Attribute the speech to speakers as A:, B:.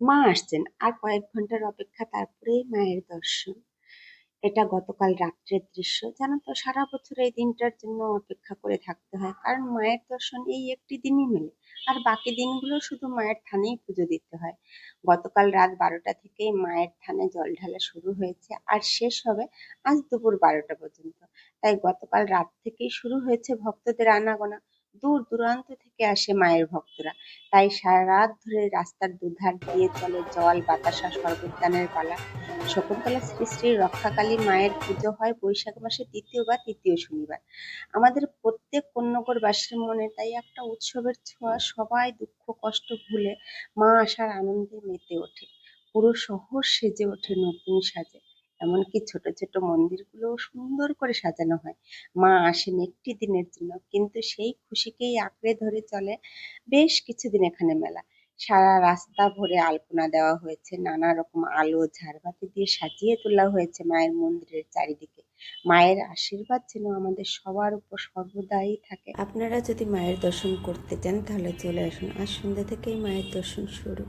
A: মা আসছেন, আর কয়েক ঘন্টার অপেক্ষা, তারপরেই মায়ের দর্শন। এটা গতকাল রাত্রের দৃশ্য। জানো তো, সারা বছর এই দিনটার জন্য অপেক্ষা করে থাকতে হয়, কারণ মায়ের দর্শন এই একটি দিনই মেলে। আর বাকি দিনগুলো শুধু মায়ের থানেই পুজো দিতে হয়। গতকাল রাত 12টা থেকেই মায়ের থানে জল ঢালা শুরু হয়েছে, আর শেষ হবে আজ দুপুর 12টা পর্যন্ত। তাই গতকাল রাত থেকেই শুরু হয়েছে ভক্তদের আনাগোনা। দূর দূরান্ত থেকে আসে মায়ের ভক্তরা। তাই সারা রাত ধরে রাস্তার দুধার দিয়ে চলে জল, বাতাসা, শরবতদানের পালা। শকুন্তলা শ্রী শ্রী রক্ষাকালী মায়ের পুজো হয় বৈশাখ মাসের দ্বিতীয় বা তৃতীয় শনিবার। আমাদের প্রত্যেক পুণ্যগড়বাসীর মনে তাই একটা উৎসবের ছোঁয়া। সবাই দুঃখ কষ্ট ভুলে মা আসার আনন্দে মেতে ওঠে। পুরো শহর সেজে ওঠে নতুন সাজে। এমনকি ছোট ছোট মন্দিরগুলোও সুন্দর করে সাজানো হয়। মা আসেন একটি দিনের জন্য, কিন্তু সেই খুশিকেই আঁকড়ে ধরে চলে বেশ কিছুদিন এখানে মেলা। সারা রাস্তা ভরে আলপনা দেওয়া হয়েছে, নানা রকম আলো ঝাড়বাতি দিয়ে সাজিয়ে তোলা হয়েছে মায়ের মন্দিরের চারিদিকে। মায়ের আশীর্বাদ যেন আমাদের সবার উপর সর্বদাই থাকে। আপনারা যদি মায়ের দর্শন করতে চান তাহলে চলে আসুন, আজ সন্ধ্যা থেকেই মায়ের দর্শন শুরু।